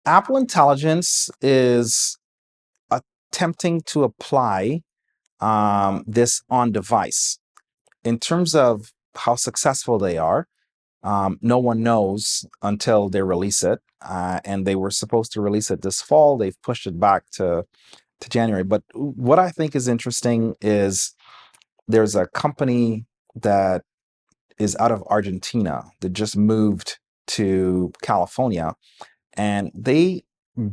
Apple Intelligence is attempting to apply this on device. In terms of how successful they are, no one knows until they release it. And they were supposed to release it this fall. They've pushed it back to January. But what I think is interesting is there's a company that is out of Argentina that just moved to California, and they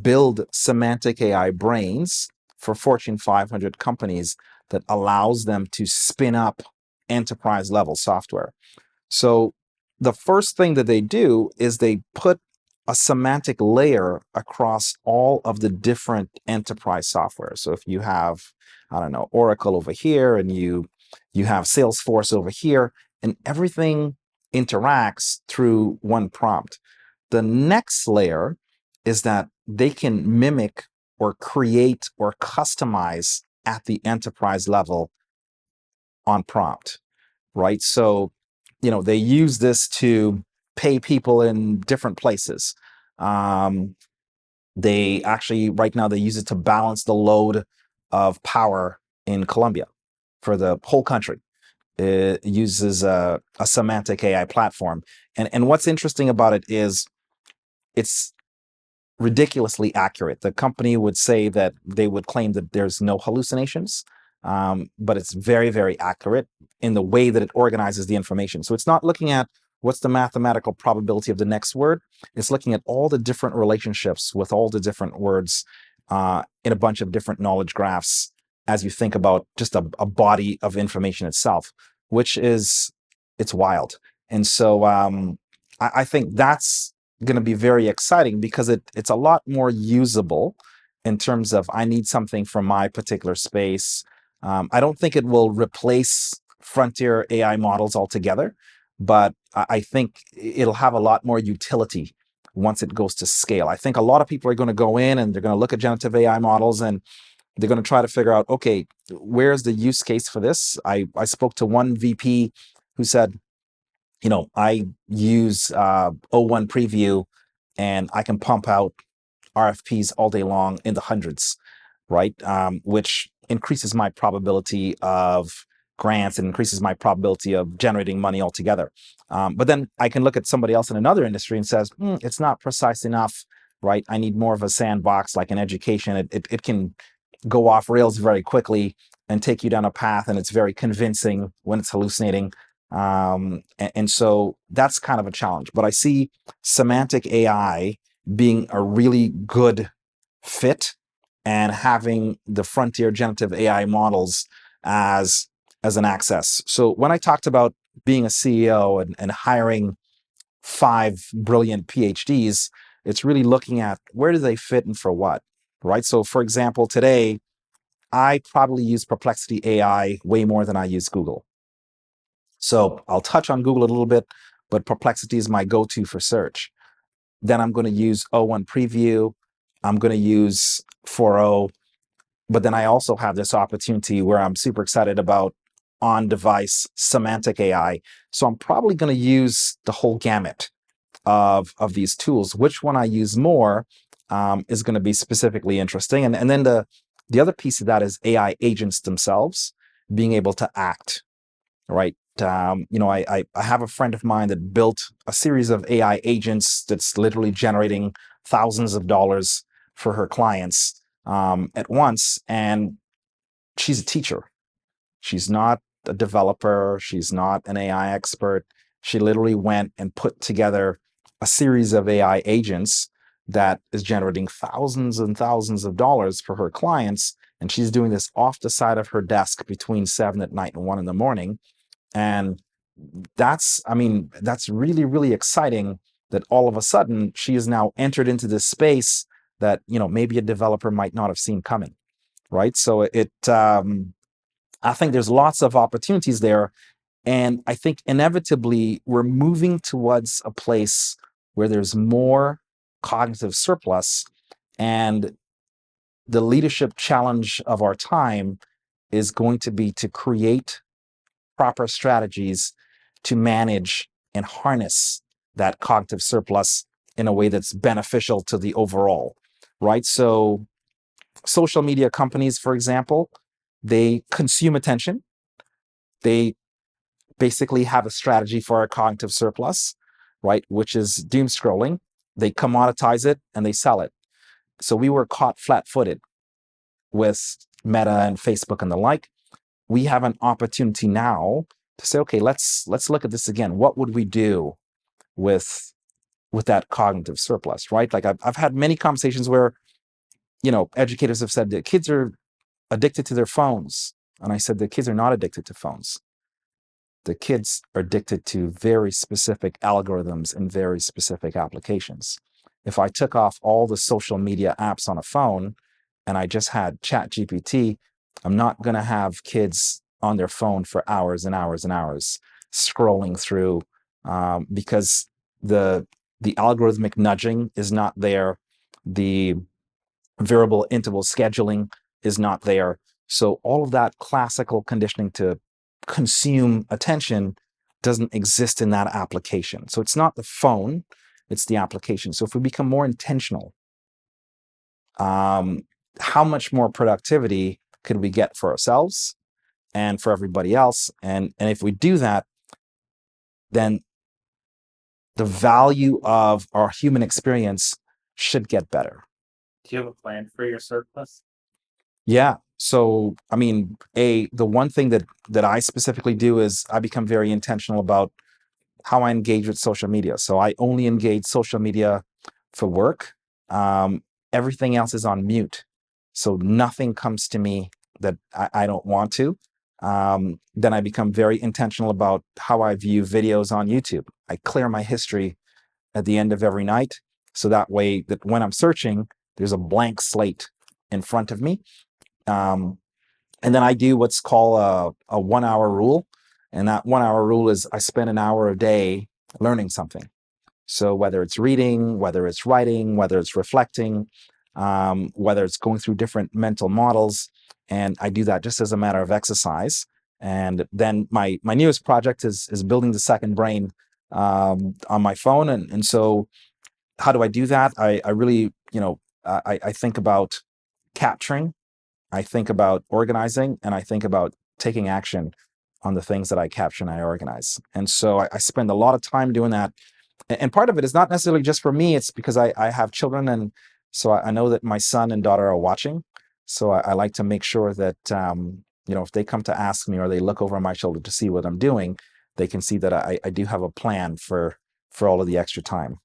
build semantic AI brains for Fortune 500 companies that allows them to spin up enterprise level software. So the first thing that they do is they put a semantic layer across all of the different enterprise software. So if you have, I don't know, Oracle over here, and you have Salesforce over here, and everything interacts through one prompt. The next layer is that they can mimic or create or customize at the enterprise level on prompt, right? So, they use this to pay people in different places. They actually, right now, they use it to balance the load of power in Colombia for the whole country. It uses a semantic AI platform. And what's interesting about it is it's ridiculously accurate. The company would say that they would claim that there's no hallucinations, but it's very, very accurate in the way that it organizes the information. So it's not looking at what's the mathematical probability of the next word. It's looking at all the different relationships with all the different words in a bunch of different knowledge graphs as you think about just a body of information itself, which is, it's wild. And so I think that's going to be very exciting because it's a lot more usable in terms of I need something from my particular space. I don't think it will replace frontier AI models altogether, but I think it'll have a lot more utility once it goes to scale. I think a lot of people are going to go in and they're going to look at generative AI models and they're going to try to figure out, okay, where's the use case for this? I spoke to one VP who said, I use O1 preview and I can pump out RFPs all day long in the hundreds, right? Which increases my probability of grants and increases my probability of generating money altogether. But then I can look at somebody else in another industry and says, it's not precise enough, right? I need more of a sandbox, like in education. It can go off rails very quickly and take you down a path, and it's very convincing when it's hallucinating. And so that's kind of a challenge. But I see semantic AI being a really good fit and having the frontier generative AI models as an access. So when I talked about being a CEO and hiring 5 brilliant PhDs, it's really looking at where do they fit and for what, right? So for example, today, I probably use Perplexity AI way more than I use Google. So I'll touch on Google a little bit, but Perplexity is my go-to for search. Then I'm going to use O1 Preview. I'm going to use 4.0. But then I also have this opportunity where I'm super excited about on-device semantic AI. So I'm probably going to use the whole gamut of these tools. Which one I use more is going to be specifically interesting. And then the other piece of that is AI agents themselves being able to act, right? I have a friend of mine that built a series of AI agents that's literally generating thousands of dollars for her clients at once. And she's a teacher. She's not a developer. She's not an AI expert. She literally went and put together a series of AI agents that is generating thousands and thousands of dollars for her clients. And she's doing this off the side of her desk between 7 at night and 1 in the morning. And that's really, really exciting that all of a sudden she has now entered into this space that, maybe a developer might not have seen coming, right? So I think there's lots of opportunities there. And I think inevitably we're moving towards a place where there's more cognitive surplus, and the leadership challenge of our time is going to be to create proper strategies to manage and harness that cognitive surplus in a way that's beneficial to the overall, right? So social media companies, for example, they consume attention. They basically have a strategy for a cognitive surplus, right? Which is doom scrolling. They commoditize it and they sell it. So we were caught flat-footed with Meta and Facebook and the like. We have an opportunity now to say, okay, let's look at this again. What would we do with that cognitive surplus, right? Like I've had many conversations where, educators have said that kids are addicted to their phones. And I said, the kids are not addicted to phones. The kids are addicted to very specific algorithms and very specific applications. If I took off all the social media apps on a phone and I just had ChatGPT, I'm not going to have kids on their phone for hours and hours and hours scrolling through, because the algorithmic nudging is not there. The variable interval scheduling is not there. So all of that classical conditioning to consume attention doesn't exist in that application. So it's not the phone, it's the application. So if we become more intentional, how much more productivity could we get for ourselves and for everybody else? And if we do that, then the value of our human experience should get better. Do you have a plan for your surplus? Yeah. So, I mean, the one thing that I specifically do is I become very intentional about how I engage with social media. So I only engage social media for work. Everything else is on mute. So nothing comes to me that I don't want to. Then I become very intentional about how I view videos on YouTube. I clear my history at the end of every night. So that way that when I'm searching, there's a blank slate in front of me. And then I do what's called a 1 hour rule. And that 1 hour rule is I spend an hour a day learning something. So whether it's reading, whether it's writing, whether it's reflecting, whether it's going through different mental models, and I do that just as a matter of exercise. And then my newest project is building the second brain on my phone. And so how do I do that? I really, I think about capturing, I think about organizing, and I think about taking action on the things that I capture and I organize. And so I spend a lot of time doing that. And part of it is not necessarily just for me, it's because I have children. And so I know that my son and daughter are watching. So I like to make sure that, if they come to ask me or they look over my shoulder to see what I'm doing, they can see that I do have a plan for all of the extra time.